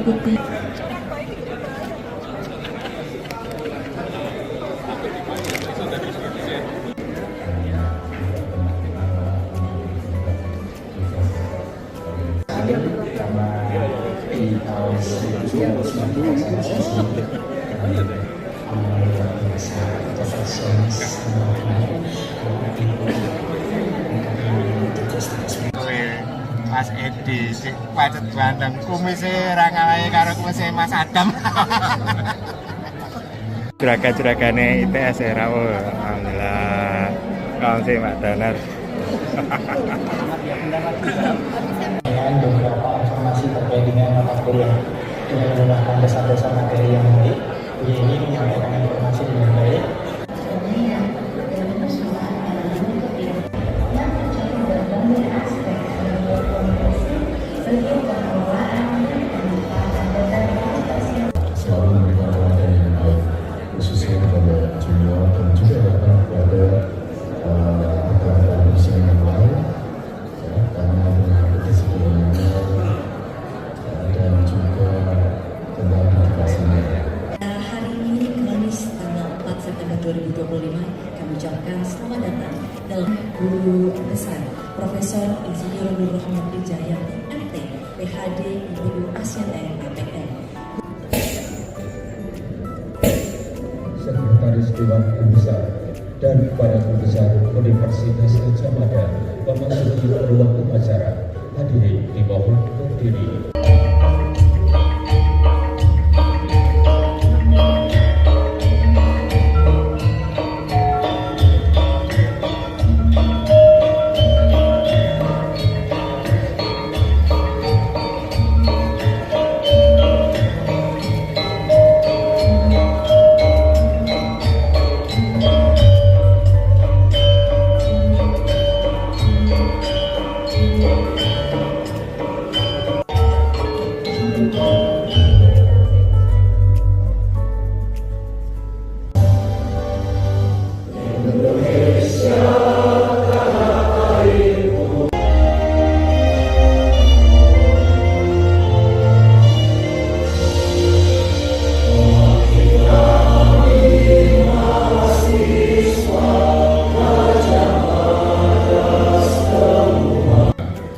mengikuti Mas Edi sik pacet bandeng kumise ra ngalahi karo kumise Mas Adam. Juragan-juragane ITS era alhamdulillah. Kaum sih Pak Danar. Dengan beberapa informasi terkait dengan mata kuliah dengan menggunakan dasar-dasar materi yang baik, ini menyampaikan informasi dengan baik. Selalu memberikan wadah yang baik, khususnya kepada junior dan juga kepada rekan-rekan dosen yang lain, ya, karena dengan kedisiplinannya dan juga tentang dedikasinya. hari ini Kamis tanggal 4 September 2025 kami ucapkan selamat datang dalam Guru Besar Profesor Insinyur Nur Rahmat Wijayanti MT PhD IPU ASEAN APN. Sekretaris Dewan Guru Besar dan para guru besar Universitas Gadjah Mada memasuki ruang upacara. Hadirin dimohon berdiri.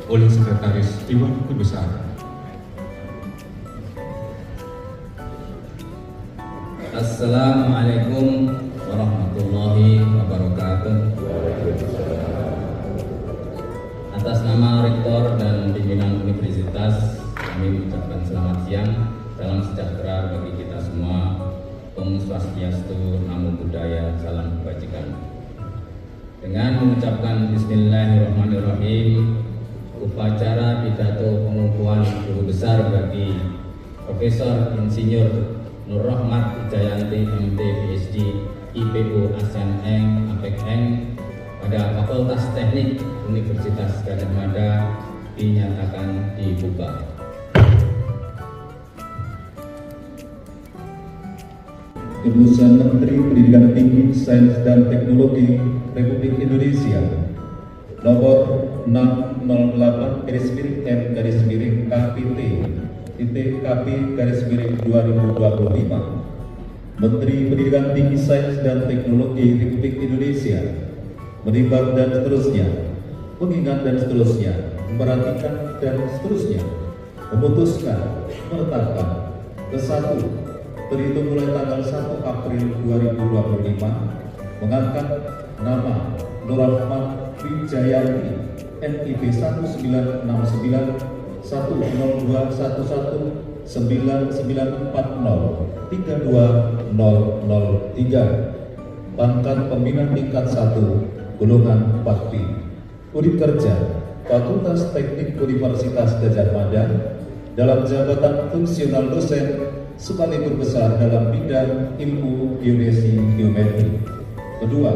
Oleh Sekretaris Dewan Guru Besar. Assalamualaikum warahmatullahi wabarakatuh. Atas nama Rektor dan pimpinan Universitas, kami mengucapkan selamat siang, salam sejahtera bagi kita semua. Om Swastiastu, Namo Buddhaya, salam kebajikan. Dengan mengucapkan Bismillahirrahmanirrahim, upacara pidato pengukuhan guru besar bagi Profesor Insinyur Nur Rahmat Wijayanti MT PhD IPU ASEAN APEN pada Fakultas Teknik Universitas Gadjah Mada dinyatakan dibuka. Keputusan Menteri Pendidikan Tinggi, Sains dan Teknologi Republik Indonesia Nomor 608-KPT-KP-2025 Menteri Pendidikan Tinggi, Sains dan Teknologi Republik Indonesia menimbang dan seterusnya, mengingat dan seterusnya, memperhatikan dan seterusnya, memutuskan, menetapkan ke-1 terhitung mulai tanggal 1 April 2025 mengangkat nama Nur Rahmat Wijayanti NIB 1969 10211 9940 32003 pangkat pembina tingkat 1 golongan 4B unit kerja Fakultas Teknik Universitas Gadjah Mada dalam jabatan fungsional dosen sekaligus besar dalam bidang ilmu geodesi geometri. Kedua,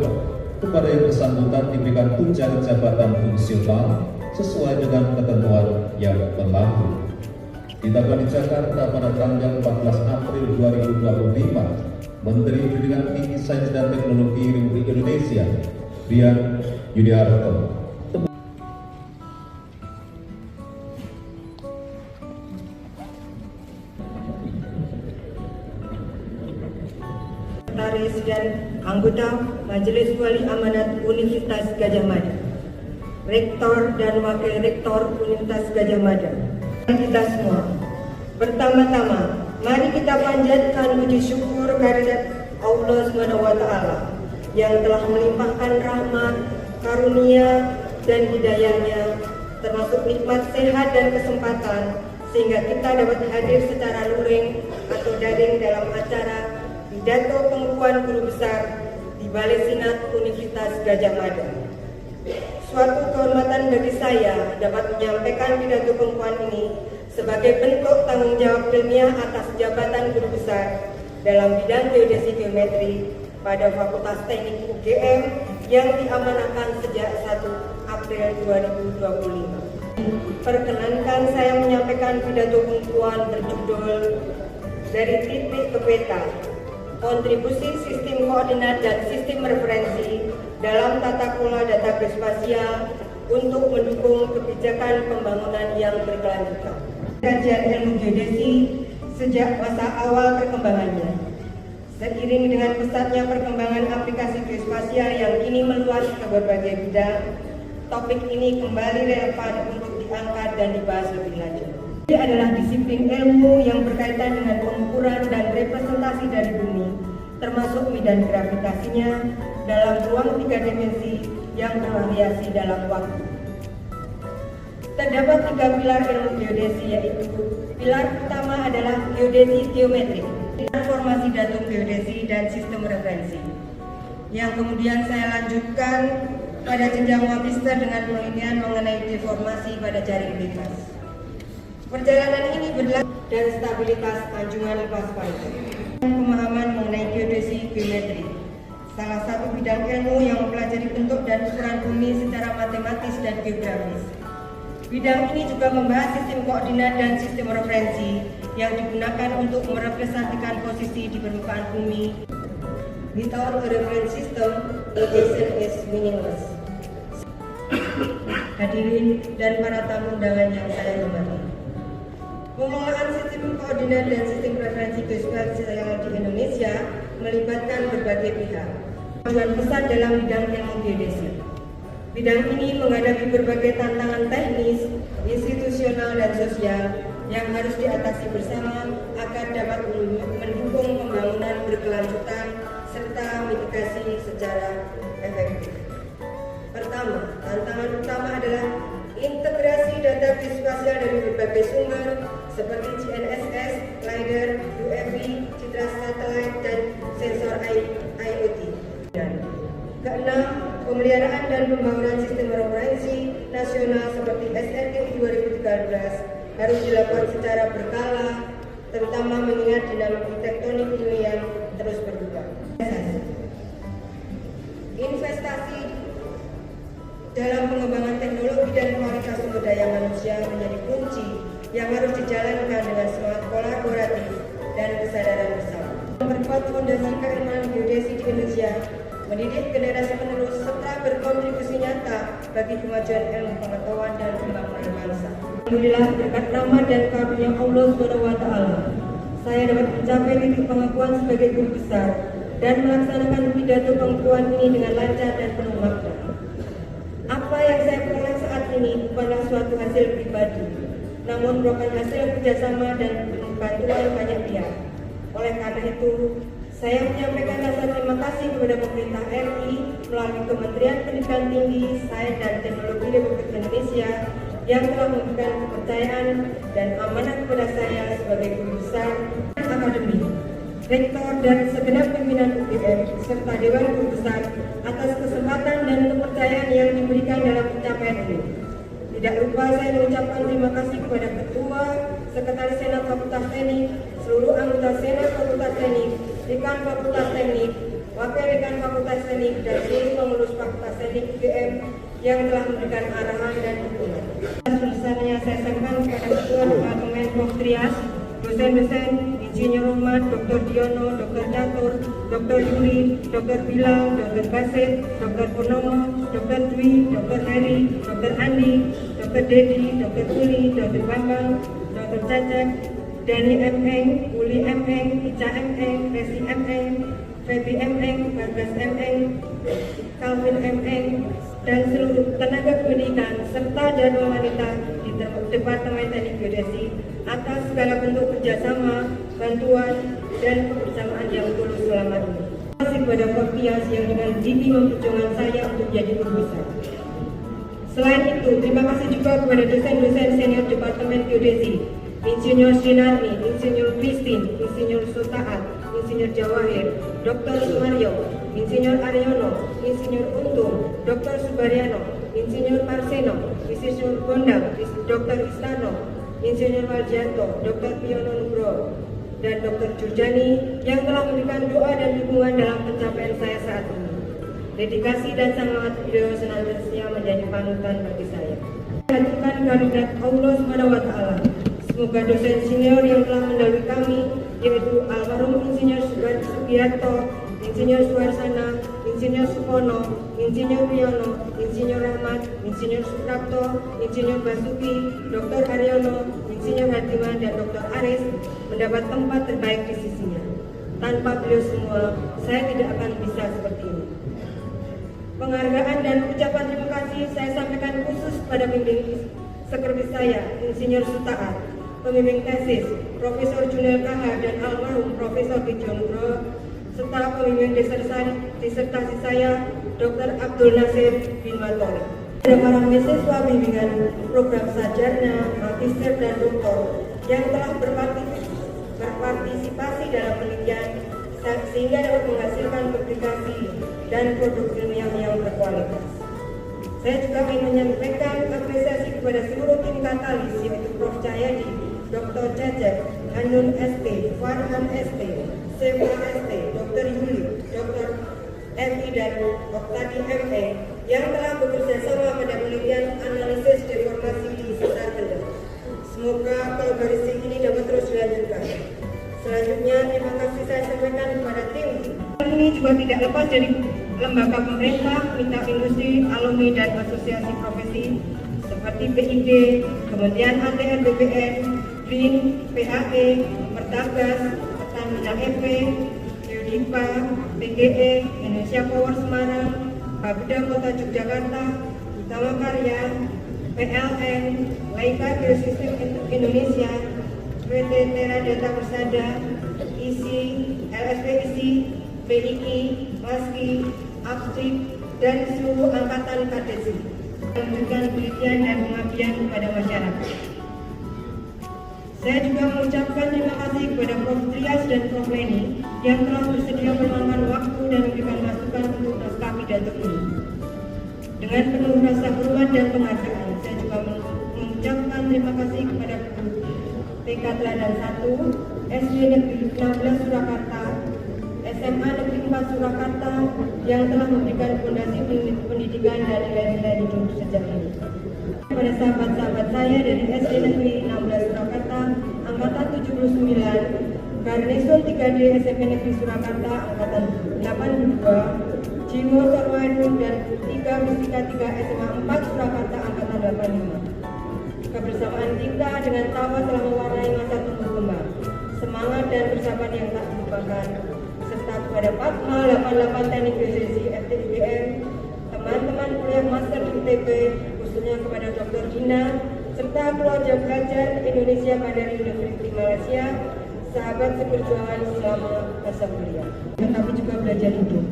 kepada yang bersangkutan diberikan tunjangan jabatan fungsional sesuai dengan ketentuan yang berlaku. Ditetapkan di Jakarta pada tanggal 14 April 2025, Menteri Pendidikan Tinggi, Sains dan Teknologi Republik Indonesia, Rian Yudiarto. Sekretaris dan anggota Majelis Wali Amanat Universitas Gadjah Mada, Rektor dan Wakil Rektor Universitas Gadjah Mada, dan kita semua. Pertama-tama, mari kita panjatkan puji syukur kehadirat Allah SWT yang telah melimpahkan rahmat, karunia, dan hidayahnya, termasuk nikmat sehat dan kesempatan, sehingga kita dapat hadir secara luring atau daring dalam acara pidato pengukuhan guru besar di Balai Sinat Universitas Gadjah Mada. Suatu kehormatan bagi saya dapat menyampaikan pidato pengukuhan ini sebagai bentuk tanggung jawab ilmiah atas jabatan guru besar dalam bidang geodesi geometri pada Fakultas Teknik UGM yang diamanahkan sejak 1 April 2025. Perkenankan saya menyampaikan pidato pengukuhan berjudul Dari Titik ke Peta, Kontribusi Sistem Koordinat dan Sistem Referensi dalam Tata Kelola Data Geospasial untuk mendukung kebijakan pembangunan yang berkelanjutan. Kajian ilmu geodesi sejak masa awal perkembangannya. Seiring dengan pesatnya perkembangan aplikasi geospasial yang kini meluas ke berbagai bidang, topik ini kembali relevan untuk diangkat dan dibahas lebih lanjut. Ini adalah disiplin ilmu yang berkaitan dengan pengukuran dan representasi dari bumi, termasuk medan gravitasinya dalam ruang 3 dimensi yang bervariasi dalam waktu. Terdapat 3 pilar ilmu geodesi, yaitu pilar pertama adalah geodesi geometrik, informasi datum geodesi dan sistem referensi, yang kemudian saya lanjutkan pada jenjang magister dengan penelitian mengenai deformasi pada jaring bebas. Perjalanan ini berlangsung dan stabilitas anjungan lepas pantai. Pemahaman mengenai geodesi geometri, salah satu bidang ilmu yang mempelajari bentuk dan ukuran bumi secara matematis dan geografis. Bidang ini juga membahas sistem koordinat dan sistem referensi yang digunakan untuk merepresentasikan posisi di permukaan bumi. Without a reference system, location is meaningless. Hadirin dan para tamu undangan yang saya hormati, pengelolaan sistem koordinat dan sistem referensi geospasial di Indonesia melibatkan berbagai pihak. Tujuan besar dalam bidang ilmu geodesi. Bidang ini menghadapi berbagai tantangan teknis, institusional, dan sosial yang harus diatasi bersama agar dapat mendukung pembangunan berkelanjutan serta mitigasi secara efektif. Pertama, tantangan utama adalah integrasi data geospasial dari berbagai sumber seperti GNSS, LiDAR, UAV, citra satelit, dan sensor IoT. Keenam, pemeliharaan dan pembangunan sistem referensi nasional seperti SRTI 2013 harus dilakukan secara berkala, terutama mengingat dinamika tektonik ini yang terus berubah. Investasi dalam pengembangan teknologi dan kualitas sumber daya manusia menjadi kunci yang harus dijalankan dengan semangat kolaboratif dan kesadaran bersama. Memperkuat fondasi keilmuan geodesi di Indonesia, mendidik generasi penerus serta berkontribusi nyata bagi kemajuan ilmu pengetahuan dan pembangunan bangsa. Alhamdulillah, berkat rahmat dan karunia Allah SWT, saya dapat mencapai titik pengakuan sebagai guru besar dan melaksanakan pidato pengukuhan ini dengan lancar dan penuh makna. Apa yang saya peroleh saat ini bukanlah suatu hasil pribadi, namun merupakan hasil kerjasama dan bantuan banyak pihak. Oleh karena itu, saya menyampaikan rasa terima kasih kepada pemerintah RI melalui Kementerian Pendidikan Tinggi, Sains dan Teknologi Republik Indonesia yang telah memberikan kepercayaan dan amanah kepada saya sebagai guru besar akademi, rektor dan segenap pimpinan UGM serta Dewan Guru Besar atas kesempatan dan kepercayaan yang diberikan dalam pencapaian ini. Tidak lupa saya mengucapkan terima kasih kepada Ketua, Sekretaris Senat Fakultas Teknik, seluruh anggota Senat Fakultas Teknik, Dekan Fakultas Teknik, Wakil Dekan Fakultas Teknik, dan seluruh pengurus Fakultas Teknik UGM yang telah memberikan arahan dan dukungan. Sebesarnya saya sampaikan kepada Ketua Departemen Prof. Trias, dosen-dosen, Insinyur Rahmat, Dr. Diono, Dr. Catur, Dr. Yuri, Dr. Bilal, Dr. Basit, Dr. Purnomo, Dr. Dwi, Dr. Heri, Dr. Andi, Dr. Dedi, Dr. Uli, Dr. Bambang, Dr. Cacak, Dani M. Eng, Uli M. Eng, Ica M. Eng, Resi M. Eng, Feby M.Eng, Bagas M.Eng, Calvin M.Eng, dan seluruh tenaga pendidikan serta dan wanita di Departemen Teknik Geodesi atas segala bentuk kerjasama, bantuan, dan kebersamaan yang tulus selama ini. Terima kasih kepada Fortias yang dengan gigih memperjuangkan saya untuk menjadi guru besar. Selain itu, terima kasih juga kepada dosen-dosen senior Departemen Geodesi, Insinyur Sinarni, Insinyur Christine, Insinyur Sultaat, Insinyur Jawahir, Dr. Sumaryo, Insinyur Aryono, Insinyur Untung, Dr. Subaryano, Insinyur Marseno, Insinyur Gondang, Dr. Istano, Insinyur Marjanto, Dr. Piono Nugroho, dan Dr. Jurjani yang telah memberikan doa dan dukungan dalam pencapaian saya saat ini. Dedikasi dan semangat beliau senantiasa menjadi panutan bagi saya. Haturkan kehadirat Allah SWT. Semoga dosen senior yang telah mendahului kami, yaitu almarhum Insinyur Sugiarto, Insinyur Suwarsana, Insinyur Supono, Insinyur Wiono, Insinyur Rahmat, Insinyur Suprapto, Insinyur Basuki, Dr. Aryono, Insinyur Hardiman, dan Dr. Aris mendapat tempat terbaik di sisinya. Tanpa beliau semua, saya tidak akan bisa seperti ini. Penghargaan dan ucapan terima kasih saya sampaikan khusus pada pembimbing sekretaris saya, Insinyur Sultaat, pembimbing tesis, Profesor Junel KH dan almarhum Profesor Bijon Nugroho, serta pembimbing disertasi saya, Dr. Abdul Nasir bin Matori. Ada para mahasiswa bimbingan program sarjana, magister, dan doktor yang telah berpartisipasi dalam penelitian sehingga dapat menghasilkan publikasi dan produk ilmiah yang berkualitas. Saya juga ingin menyampaikan apresiasi kepada seluruh tim Katalis, yaitu Prof. Cahyadi, Dr. Cecep, Hanun ST, Farhan ST, Seva ST, Dr. Yuli, Dr. MI, dan Oktadi ME yang telah bekerja sama pada penelitian analisis deformasi di sekitar Kendal. Semoga kolaborasi ini dapat terus dilanjutkan. Selanjutnya, terima kasih saya sampaikan kepada tim. Ini juga tidak lepas dari lembaga pemerintah, mitra industri, alumni, dan asosiasi profesi seperti PID, Kementerian ATR BPN, BRIN, PAE, Pertagas, Pertamina EP, Geodipa, PGE, Indonesia Power Semarang, Babda Kota Yogyakarta, Utama Karya, PLN, Laika Geosistem Indonesia, PT Tera Data Persada, ISI, LSP ISI, PII, MASKI, APSIP, dan seluruh angkatan KDSI memberikan penelitian dan pengabdian kepada masyarakat. Saya juga mengucapkan terima kasih kepada Prof. Trias dan Prof. Leni yang telah bersedia meluangkan waktu dan memberikan masukan untuk naskah pidato ini. Dengan penuh rasa hormat dan penghargaan, saya juga mengucapkan terima kasih kepada TK Teladan 1, SD Negeri 16 Surakarta, SMA Negeri 4 Surakarta yang telah memberikan fondasi pendidikan dan nilai-nilai hidup sejak ini. Kepada sahabat-sahabat saya dari SD Negeri 16 Surakarta, Angkatan 79, Garnison 3D SMP Negeri Surakarta, Angkatan 82, Jiwo Sarwanu, dan 3 Fisika 3 SMA 4 Surakarta, Angkatan 85. Kebersamaan kita dengan tawa telah mewarnai masa tumbuh kembang, semangat dan persahabatan yang tak terlupakan, serta kepada Fatma 88 Teknik Geodesi FTIBM, teman-teman kuliah master di UTB, khususnya kepada Dr. Gina, serta keluarga pelajar Indonesia Bandar Universiti Malaysia, sahabat seperjuangan selama masa kuliah, tetapi juga belajar hidup.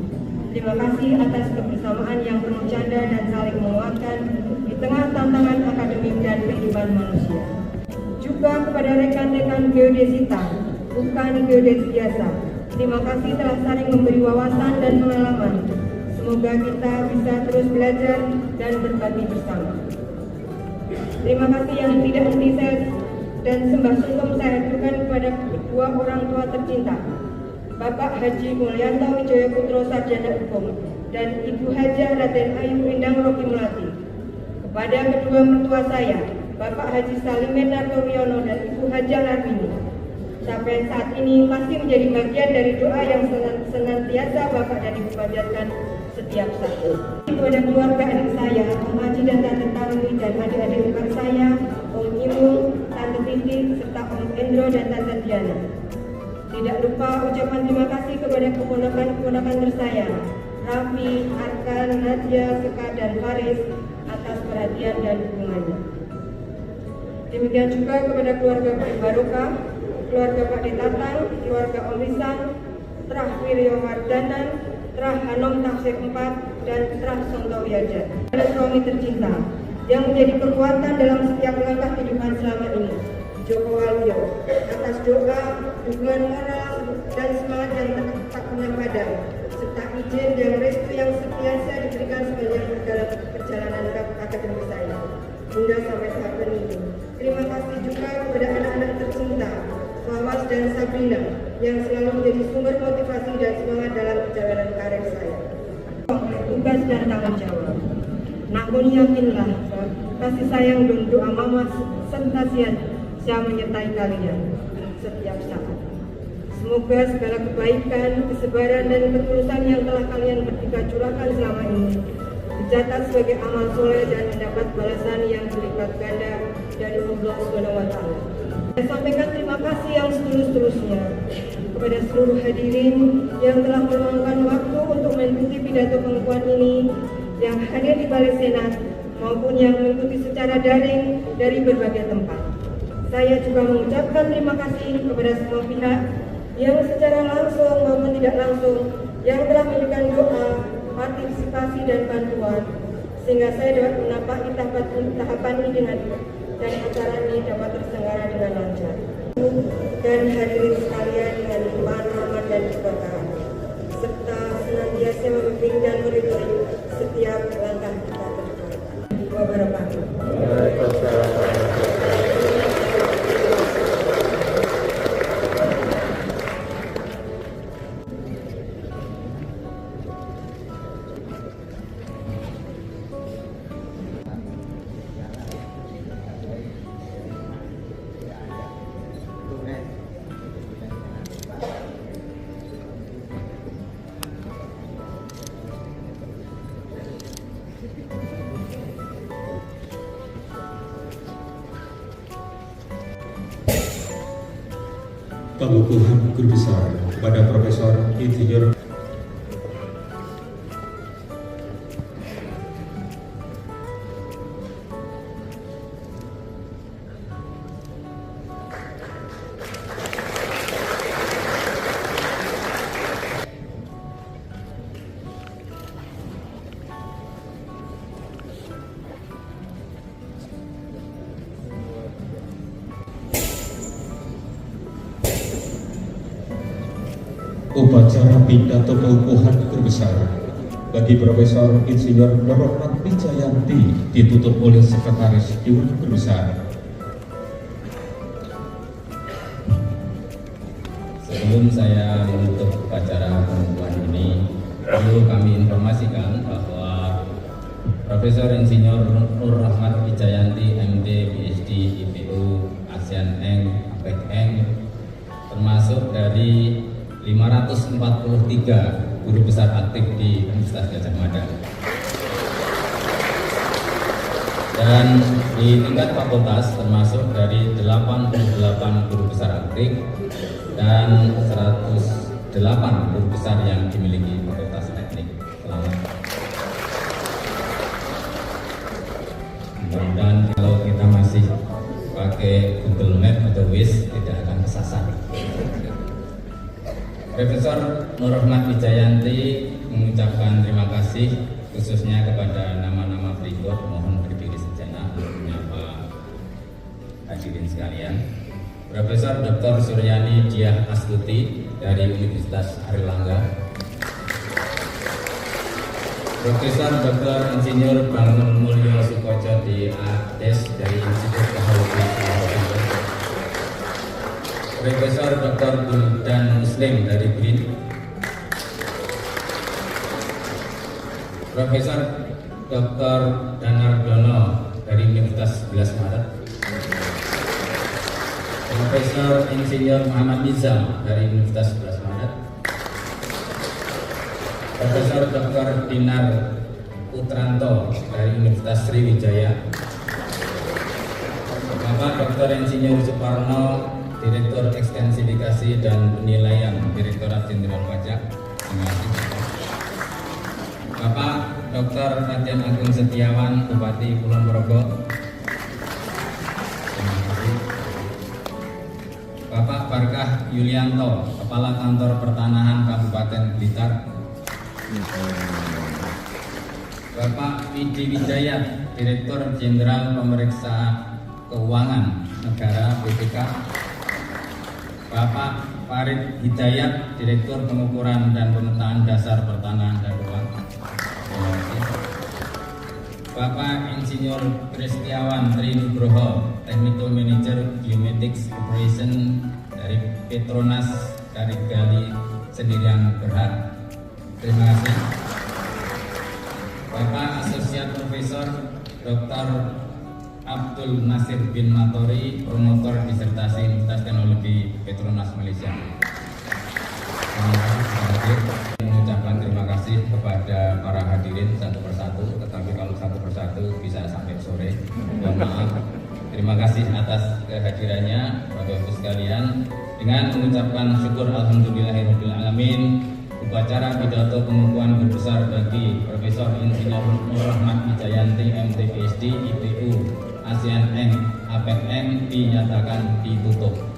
Terima kasih atas kebersamaan yang penuh canda dan saling menguatkan di tengah tantangan akademik dan kehidupan manusia. Juga kepada rekan-rekan geodesita, bukan geodet biasa, terima kasih telah saling memberi wawasan dan pengalaman. Semoga kita bisa terus belajar dan berbagi bersama. Terima kasih yang tidak henti saya dan sembah sungkem saya aturkan kepada kedua orang tua tercinta, Bapak Haji Mulyanto Wijaya Putro Sarjana Hukum dan Ibu Hajah Raden Ayu Endang Roki Melati. Kepada kedua mertua saya, Bapak Haji Salim Menarto Wiono dan Ibu Hajah Larmini. Sampai saat ini masih menjadi bagian dari doa yang senantiasa Bapak dan Ibu panjatkan setiap saat. Kepada keluarga adik saya, Om Haji dan Tante Tarwi, dan adik-adik ipar saya, Om Imung, Tante Titi, serta Om Endro dan Tante Diana. Tidak lupa ucapan terima kasih kepada keponakan-keponakan tersayang Raffi, Arkan, Nadia, Sekar, dan Faris atas perhatian dan dukungannya. Demikian juga kepada keluarga Pak Barokah, keluarga Pak Detatang, keluarga Om Risan, Trah Wiryo Mardanan, Trah Hanom Tafsir 4, dan Trah Sonto Wiaja. Pada suami tercinta yang menjadi kekuatan dalam setiap langkah kehidupan selama ini, Joko Waluyo, atas doa, dukungan moral, dan semangat yang tak pernah padam, serta izin dan restu yang setiasa diberikan sepanjang perjalanan akademik saya hingga sampai saat ini. Terima kasih juga kepada anak-anak tercinta, Fawas dan Sabrina, yang selalu menjadi sumber motivasi dan semangat dalam perjalanan karir saya. Tugas dan tanggung jawab. Namun yakinlah, kasih sayang dan doa mama serta siap menyertai kalian setiap saat. Semoga segala kebaikan, kesabaran, dan ketulusan yang telah kalian bertiga curahkan selama ini dicatat sebagai amal soleh dan mendapat balasan yang berlipat ganda dari Allah Subhanahu wa Ta'ala. Saya sampaikan terima kasih yang setulus-tulusnya kepada seluruh hadirin yang telah meluangkan waktu untuk mengikuti pidato pengukuhan ini, yang hadir di Balai Senat maupun yang mengikuti secara daring dari berbagai tempat. Saya juga mengucapkan terima kasih kepada semua pihak yang secara langsung maupun tidak langsung yang telah memberikan doa, partisipasi, dan bantuan, sehingga saya dapat menapaki tahapan ini dan acara ini dapat terselenggara dengan lancar. Dan hadirin sekalian dengan limpahan rahmat dan keberkahan, serta senantiasa membimbing dan meridhoi setiap langkah kita ke depan. Wabarakatuh. Pengukuhan Guru Besar kepada Profesor Insinyur upacara pidato pengukuhan Guru Besar bagi Profesor Insinyur Nur Rohmat Wijayanti ditutup oleh Sekretaris Dewan Guru Besar. Sebelum saya menutup upacara pengukuhan ini, perlu kami informasikan bahwa Profesor Insinyur Nur Rohmat Wijayanti MD PhD IPU ASEAN Eng APEC Eng termasuk dari 543 guru besar aktif di Universitas Gadjah Mada. Dan di tingkat fakultas termasuk dari 88 guru besar aktif dan 108 guru besar yang dimiliki fakultas teknik. Selamat. Mudah-mudahan kalau kita masih pakai Google Map atau Waze tidak akan kesasar. Profesor Nur Rohmat Wijayanti mengucapkan terima kasih khususnya kepada nama-nama berikut. Mohon berdiri sejenak untuk menyapa hadirin sekalian. Profesor Dr. Suryani Diah Astuti dari Universitas Airlangga. Profesor Dr. Insinyur Bangun Mulyo Sukoco di ADES dari Institut Teknologi Singapura. Profesor Dr. Buldan Muslim dari BRIN. Profesor Dr. Danardono dari Universitas 11 Maret. Profesor Insinyur Muhammad Nizam dari Universitas 11 Maret. Profesor Dr. Dinar Putranto dari Universitas Sriwijaya. Bapak Dr. Insinyur Suparno Direktur Ekstensifikasi dan Penilaian Direktorat Jenderal Pajak. Terima kasih. Bapak Dr. Raden Agung Setiawan, Bupati Kulon Progo. Terima kasih. Bapak Barkah Yulianto, Kepala Kantor Pertanahan Kabupaten Blitar. Bapak Widi Wijaya, Direktur Jenderal Pemeriksa Keuangan Negara BPK. Bapak Farid Hidayat, Direktur Pengukuran dan Pemetaan Dasar Pertanahan dan Ruang. Terima kasih. Bapak Insinyur Kristiawan Tri Nugroho, Technical Manager Geomatics Operation dari Petronas Karigali Sendirian Berhad. Terima kasih. Bapak Asosiat Profesor Dr. Abdul Nasir bin Matori, promotor disertasi Universitas Teknologi Petronas Malaysia. Terima kasih sudah hadir. Mengucapkan terima kasih kepada para hadirin satu persatu, tetapi kalau satu persatu bisa sampai sore. Mohon maaf. Terima kasih atas kehadirannya Bapak Ibu sekalian. Dengan mengucapkan syukur alhamdulillahirabbil alamin, upacara pidato pengukuhan berbesar bagi Profesor Insinyur Nur Rahmat Wijayanti MT PhD IPU ASEAN APEM dinyatakan ditutup.